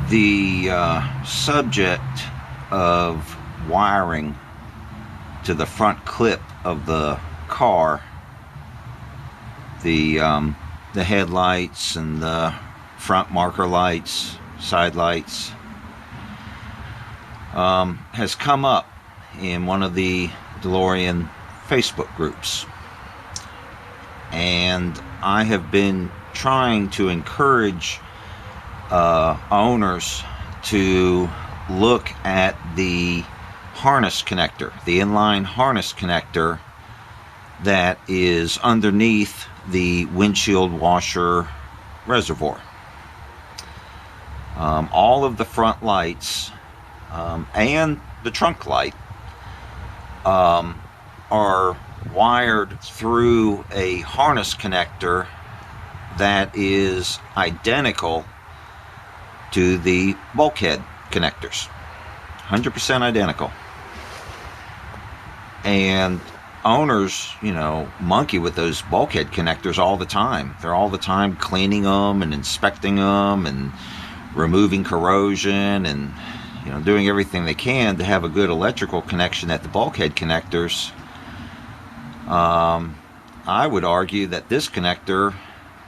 The subject of wiring to the front clip of the car, the headlights and the front marker lights, side lights, has come up in one of the DeLorean Facebook groups, and I have been trying to encourage owners to look at the harness connector, the inline harness connector that is underneath the windshield washer reservoir. All of the front lights and the trunk light are wired through a harness connector that is identical to the bulkhead connectors. 100% identical. And owners, monkey with those bulkhead connectors all the time. They're all the time cleaning them and inspecting them and removing corrosion and doing everything they can to have a good electrical connection at the bulkhead connectors. I would argue that this connector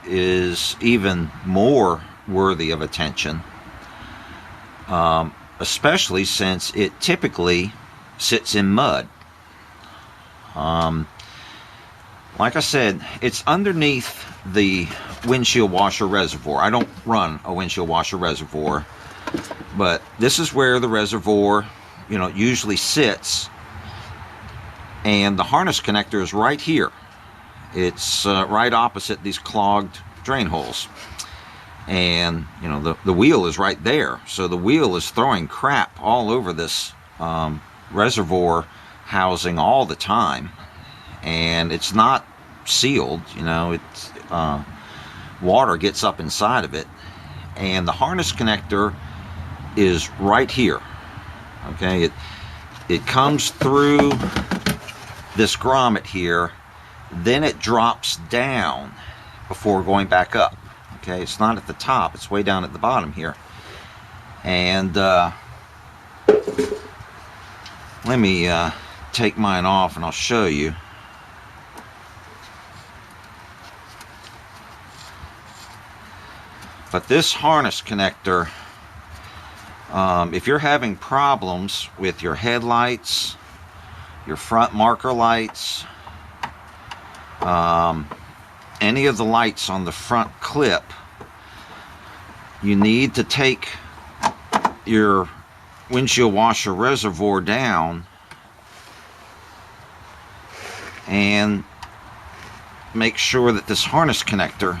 is even more worthy of attention, especially since it typically sits in mud. Like I said, it's underneath the windshield washer reservoir. I don't run a windshield washer reservoir, but this is where the reservoir, usually sits, and the harness connector is right here. It's right opposite these clogged drain holes, and the wheel is right there. So the wheel is throwing crap all over this reservoir housing all the time, and it's not sealed. It's water gets up inside of it, and the harness connector is right here. Okay, it comes through this grommet here, then it drops down before going back up. Okay, it's not at the top, it's way down at the bottom here. And let me take mine off and I'll show you. But this harness connector, if you're having problems with your headlights, your front marker lights, any of the lights on the front clip, you need to take your windshield washer reservoir down and make sure that this harness connector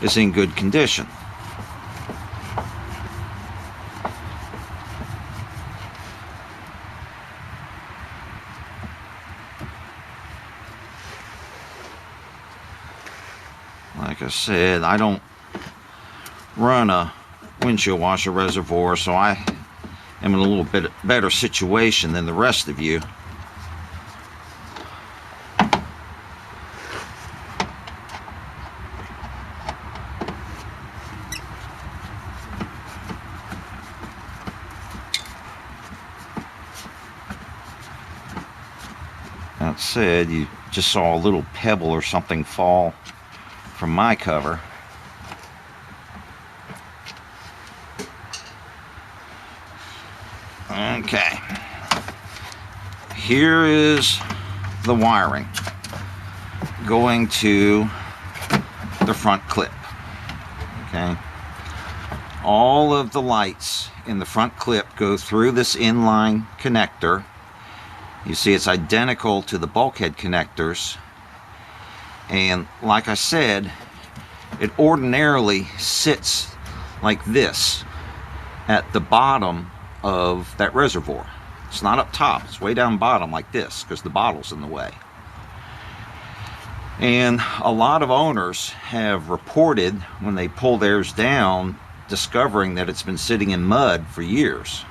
is in good condition. Like I said, I don't run a windshield washer reservoir, so I am in a little bit better situation than the rest of you. That said, you just saw a little pebble or something fall from my cover. Okay, here is the wiring going to the front clip. Okay, all of the lights in the front clip go through this inline connector. You see it's identical to the bulkhead connectors, and like I said, it ordinarily sits like this at the bottom of that reservoir. It's not up top, it's way down bottom like this because the bottle's in the way. And a lot of owners have reported when they pull theirs down, discovering that it's been sitting in mud for years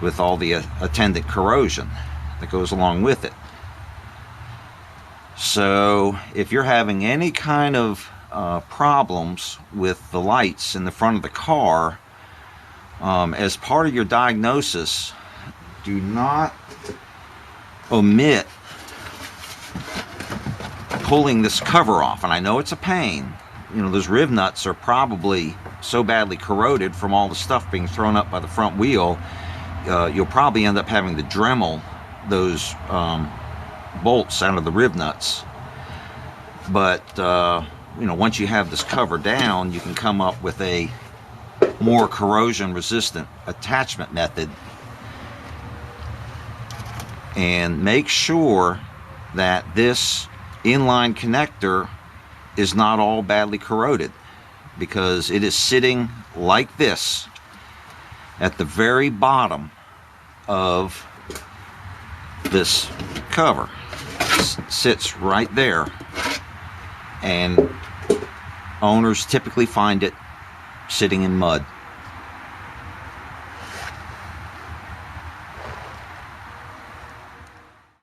with all the attendant corrosion that goes along with it. So if you're having any kind of problems with the lights in the front of the car, As part of your diagnosis, do not omit pulling this cover off. And I know it's a pain. You know, those rib nuts are probably so badly corroded from all the stuff being thrown up by the front wheel, you'll probably end up having to Dremel those bolts out of the rib nuts. But you know, once you have this cover down, you can come up with a more corrosion resistant attachment method. And make sure that this inline connector is not all badly corroded, because it is sitting like this at the very bottom of this cover. It sits right there, and owners typically find it sitting in mud.